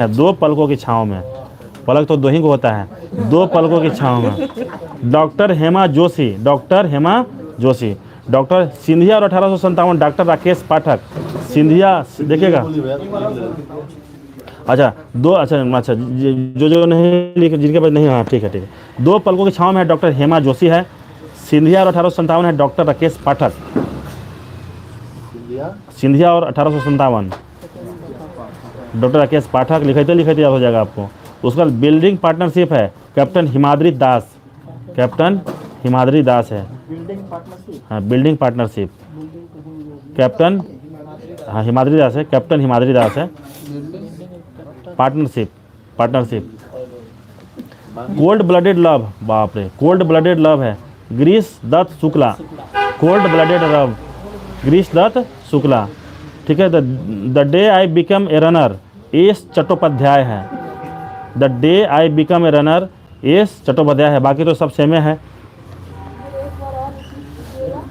दो पलकों की छाँव में, पलक तो दो ही को होता है, दो पलकों की छाँव में। Doctor Hema Joshi, doctor Hema Joshi. Doctor Scindia और 1857 डॉक्टर राकेश पाठक। सिंधिया देखिएगा, अच्छा दो, अच्छा जो जो नहीं लिखे, जिनके पास नहीं, हाँ ठीक है ठीक है। दो पलकों की छाँव में डॉक्टर हेमा जोशी है। सिंधिया और 1857 है डॉक्टर राकेश पाठक। सिंधिया और 1857 डॉक्टर राकेश पाठक लिखते याद हो जाएगा आपको। उसका बिल्डिंग पार्टनरशिप है कैप्टन हिमाद्री दास, कैप्टन हिमाद्री दास है। हाँ बिल्डिंग पार्टनरशिप कैप्टन, हाँ हिमाद्री दास है, कैप्टन हिमाद्री दास है। Partnership, partnership. Cold blooded love, बाप रे, कोल्ड ब्लडेड लव है Girish Dutt Shukla. Cold blooded love Girish Dutt Shukla, ठीक है। The day I become a runner S Chattopadhyay है। The day I become a runner S Chattopadhyay है, बाकी तो सब सेमे है।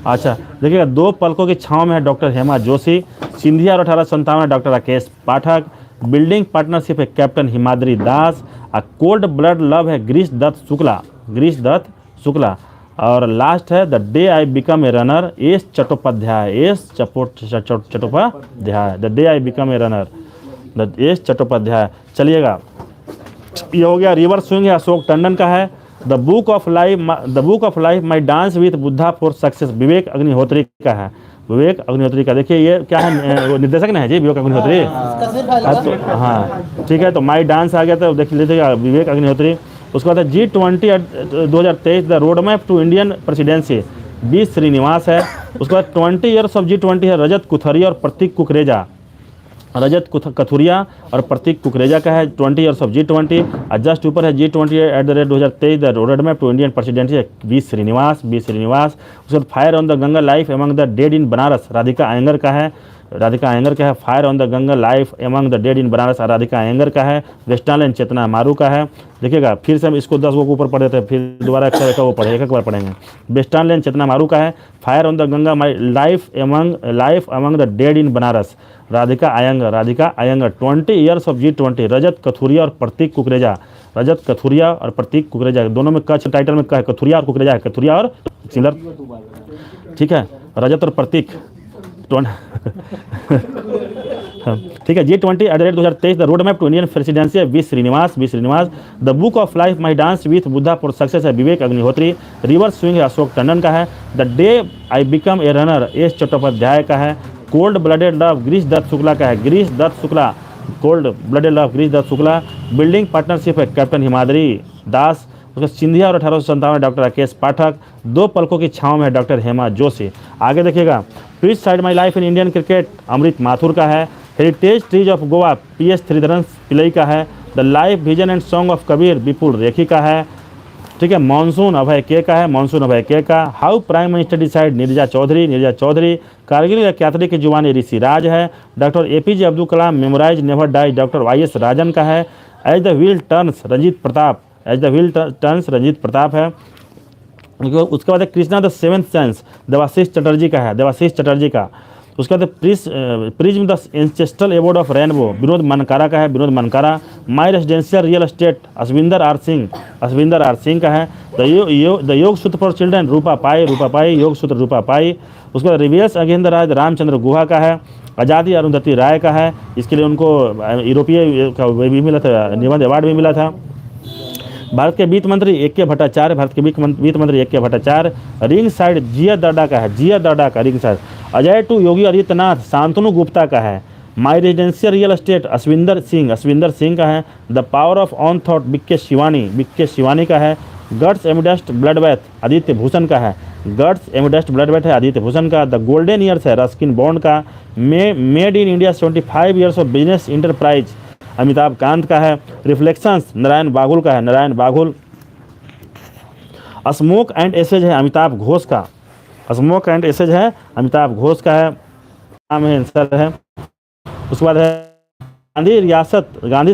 अच्छा देखिएगा, दो पलकों की छाँव में है डॉक्टर हेमा जोशी। सिंधिया और 1857 डॉक्टर राकेश पाठक। बिल्डिंग पार्टनरशिप है कैप्टन हिमाद्री दास। कोल्ड ब्लड लव है गिरीश दत्त शुक्ला, गिरीश दत्त शुक्ला। और लास्ट है the day I become a runner S Chattopadhyay, S Chattopadhyay. The day I become a runner, the S Chattopadhyay. चलिएगा, ये हो गया। रिवर स्विंग है अशोक टंडन का है। The book of life my dance with Buddha for success Vivek Agnihotri का है, विवेक अग्निहोत्री का। देखिए ये क्या है, निर्देशक ने है जी विवेक अग्निहोत्री। हाँ ठीक है, तो माई डांस आ गया, तो देख लीजिएगा विवेक अग्निहोत्री। उसके बाद G20 2023 the road map to Indian presidency, B Srinivas है। उसके बाद 20 ईयर्स ऑफ G20 है रजत कुथरिया और प्रतीक कुकरेजा, रजत कथुरिया और प्रतीक कुकरेजा का है 20 ईयर्स ऑफ G20। और जस्ट ऊपर है G20 @ 2023 the road map to Indian presidency, B Srinivas, B Srinivas. उसके बाद fire on the Ganga life among the dead in Banaras, Radhika Iyengar का है, राधिका अयंगर का है। Fire on the Ganga life among the dead in Banaras, Radhika Iyengar का है। वेस्टर्न लैंड चेतना मारू का है। देखिएगा फिर से हम इसको 10 को ऊपर पढ़ देते हैं, फिर दोबारा एक वो पढ़े, एक बार पढ़ेंगे। वेस्टर्न लैंड चेतना मारू का है। Fire on the Ganga my life among the dead in Banaras, Radhika Iyengar, Radhika Iyengar. 20 years of G20 Rajat Kathuria और प्रतीक कुकरेजा, रजत कथुरिया और प्रतीक कुकरेजा। दोनों में कच्छ टाइटल में है, कथुरिया और कुकरेजा है, कथुरिया और सिंगलर, ठीक है, रजत और प्रतीक। ठीक है, G20 @ 2023 the road map to Indian presidency है, B Srinivas, B Srinivas. The book of life my dance with Buddha for success है विवेक अग्निहोत्री। रिवर स्विंग है अशोक टंडन का है। The day I become a runner S Chattopadhyay का है। Cold blooded love Girish Dutt Shukla का है, Girish Dutt Shukla. Cold blooded love Girish Dutt Shukla. Building partnership है कैप्टन हिमाद्री दास। उसका सिंधिया और 1857 डॉक्टर राकेश पाठक। दो पलकों की छाँव में है डॉक्टर हेमा जोशी। आगे देखिएगा, please side my life in Indian cricket Amrit Mathur का है। Heritage trees of Goa PS Sreedharan Pillai का है। The life vision and song of Kabir Vipul Rekhi का है, ठीक है। मानसून अभय के का है, मानसून अभय के का। How prime minister decide Neerja Chowdhury, Neerja Chowdhury. Kargil यात्री की जुबानी ऋषि राज है। Doctor APJ Abdul Kalam memories never die, doctor YS Rajan का है। As the wheel turns Ranjit Pratap, as the wheel turns Ranjit Pratap है। उसके बाद Krishna the seventh sense Debashish Chatterjee का है, देवाशीष चटर्जी का। उसके बाद prism the ancestral award of rainbow Vinod Mankara का है, Vinod मनकारा। My residential real estate Ashwinder R Singh, Ashwinder R Singh का है। द योग सूत्र फॉर चिल्ड्रन रूपा पाई, रूपा पाई, योग सूत्र रूपा पाई। उसके बाद रिवियस अगेंस्ट द राज रामचंद्र गुहा का है। आज़ादी अरुंधति राय का है, इसके लिए उनको यूरोपीय का भी मिला था, निबंध अवार्ड भी मिला था। भारत के वित्त मंत्री AK भट्टाचार्य, भारत के वित्त मंत्री AK Bhattacharya. Ring side Zia Darda का है, जिया दर्डा का ring side. Ajay to Yogi Adityanath Shantanu Gupta का है। My residential real estate Ashwinder Singh का है। The power of on thought BK Shivani का है। Guts amidst blood bath Aditya Bhushan का है, गट्स एमिडस्ट ब्लड बैथ है आदित्य भूषण का। द गोल्डन ईयर्स है रस्किन बॉन्ड का। Made in India 75 years of business enterprise Amitabh Kant का है। रिफ्लेक्शंस नारायण बाघुल का है, नारायण बाघुल। स्मोक एंड एसेज है अमिताभ घोष का, स्मोक एंड एसेज है अमिताभ घोष का है, नाम है आंसर है। उसके बाद है गांधी रियासत, गांधी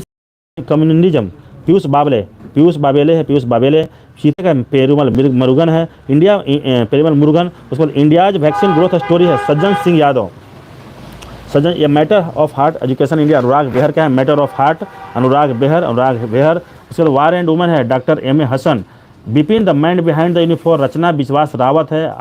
कम्युनिज्म पीयूष बाबेले है, पीयूष बाबेले। सीता का पेरुमल मुरुगन है, इंडिया पेरुमल मुरुगन। उसके बाद इंडियाज वैक्सीन ग्रोथ स्टोरी है सज्जन सिंह यादव, सज्जन, ये matter of heart education India, Anurag Behar का है, मैटर ऑफ हार्ट अनुराग बेहर। उसके बाद वार एंड वुमेन है doctor M A Hasan. Bipin the man behind the uniform Rachna Vishwas Rawat है,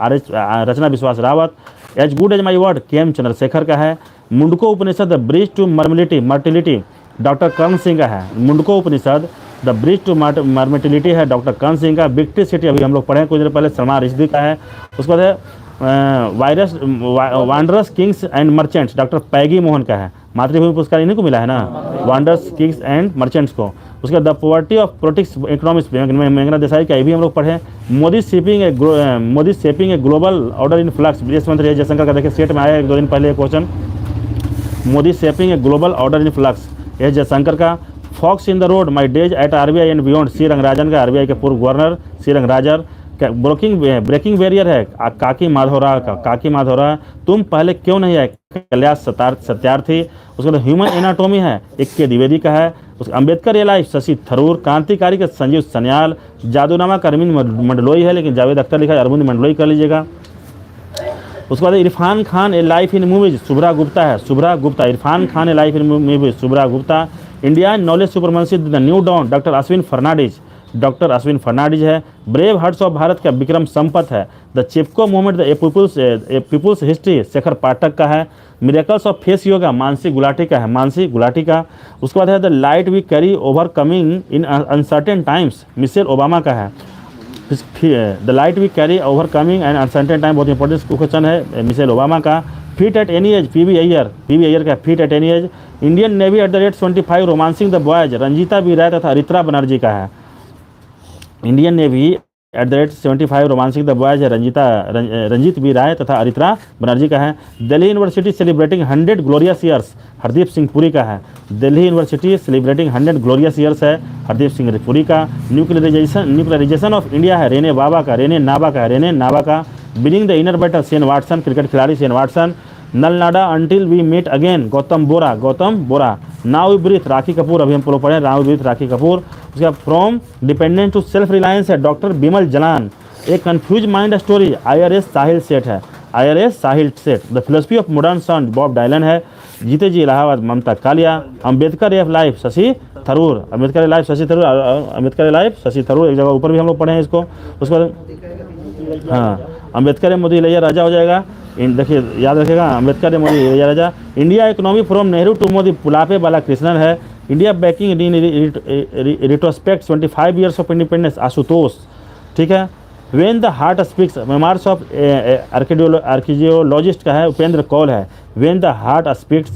Rachna Vishwas Rawat. As good as my word K M Chandrasekhar का है। Mundaka Upanishad the bridge to mortality doctor Karan Singh का है। Mundaka Upanishad the bridge to mortality है डॉक्टर कर्ण सिंह का। विक्ट्री सिटी अभी हम लोग पढ़े कुछ देर पहले, सलमान रिश्दी का है। उसके बाद है वांडरस किंग्स एंड मर्चेंट्स डॉक्टर पैगी मोहन का है। मातृभूमि पुरस्कार इन्हीं को मिला है ना, वांडरस किंग्स एंड मर्चेंट्स को। उसके बाद द पॉवर्टी ऑफ प्रोटिक्स इकोनॉमिक्स मेघना देसाई का, ये भी हम लोग पढ़े। Modi shaping a global order in flux, विदेश मंत्री एस जयशंकर का, देखिए सेट में आया 1-2 दिन पहले question. Modi shaping a global order in flux, S Jaishankar का। Forks in the road my days at RBI and beyond, C Rangarajan का, आरबीआई के पूर्व governor C Rangarajan. Breaking barrier है काकी माधोरा का, काकी माधोरा। तुम पहले क्यों नहीं आए, कल्याण सत्यार्थी। उसके बाद ह्यूमन एनाटोमी है के द्विवेदी का है। उसके अम्बेडकर ए लाइफ शशि थरूर। क्रांतिकारी का संजीव सन्याल। जादूनामा का अरविंद मंडलोई है, लेकिन जावेद अख्तर लिखा है, अरविंद मंडलोई कर लीजिएगा। उसके बाद Irrfan Khan a life in movies, Shubhra Gupta है, Shubhra Gupta. Irrfan Khan a life in movies, Shubhra Gupta. India knowledge supremacy the new dawn doctor Ashwin Fernandes है। ब्रेव हार्ट्स ऑफ भारत का विक्रम संपत है। The Chipko movement a people's history Shekhar Pathak का है। Miracles of face yoga Mansi Gulati का है, मानसी गुलाटी का। उसके बाद है the light we carry over coming in uncertain times, Michelle Obama का है। The light we carry over coming and uncertain time, बहुत इंपॉर्टेंट क्वेश्चन है, मिशेल ओबामा का। Fit at any age, PV Iyer का fit at any age. Indian navy at the rate 25 romancing the boys, Ranjita B Rai तथा अरित्रा बनर्जी का है। Indian navy at the rate 75 romancing the boys है, Ranjit B Rai तथा अरित्रा बनर्जी का है। Delhi university celebrating 100 glorious years, Hardeep Singh Puri का है। Delhi university celebrating 100 glorious years है, हरदीप सिंह पुरी का। न्यूक्लियराइजेशन ऑफ इंडिया है, रेने नाबा का। Winning the inner battle, Shane Watson, cricket खिलाड़ी Shane Watson. Nalanda until we meet again, Gautam Bora. Now we breathe, Rakhi Kapoor, अभी हम लोग पढ़े now we breathe, Rakhi Kapoor. उसके बाद from dependent to self reliance है, डॉक्टर बिमल जलान। एक confuse mind story, IRS Sahil Seth है, the philosophy of modern song, Bob Dylan है। जीते जी Allahabad, Mamta Kalia. Ambedkar a life Shashi Tharoor, Ambedkar a life Shashi Tharoor, एक जगह ऊपर भी हम लोग पढ़े हैं इसको। उसके बाद हाँ, अम्बेडकर ए मोदी इलैया राजा हो जाएगा। देखिए याद रखिएगा, Ambedkar a Modi Ilaiah Raja. India economy from Nehru to Modi, Pulapre Balakrishnan है। India backing retrospect 25 years of independence, Ashutosh, ठीक है। When the heart speaks, memoirs of archaeologist का है, उपेंद्र कौल है। When the heart speaks,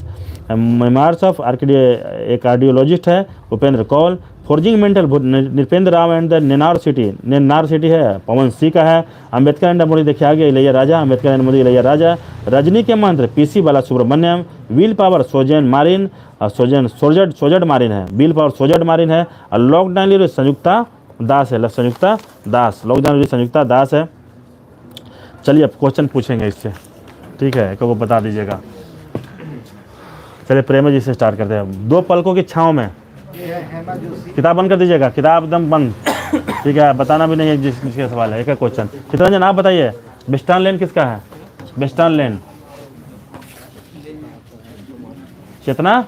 memoirs of एक कार्डियोलॉजिस्ट है, Upendra Kaul. Forging mental, Nripendra Rao and the नेनार सिटी है, पवन सिंह का है। अम्बेडकर एंड मोदी, देखिए आगे इलैया राजा, अम्बेडकर एंड मोदी इलैया राजा। रजनी के मंत्र, PC बालासुब्रमण्यम। विल पावर, सोजन मारिन, सोजड मारिन है, विल पावर सोजड मारिन है। और लॉकडाउन लीडर संयुक्ता दास है, लॉकडाउन संयुक्ता दास है। चलिए अब क्वेश्चन पूछेंगे इससे, ठीक है, को बता दीजिएगा। चलिए प्रेम जी से स्टार्ट करते हैं। 2 पलकों की छाँव में, किताब बंद कर दीजिएगा, किताब एकदम बंद, ठीक है, बताना भी नहीं है जिसके सवाल है। एक क्वेश्चन, चित्रंजन आप बताइए, वेस्टर्न लेन किसका है? वेस्टर्न लेन चेतना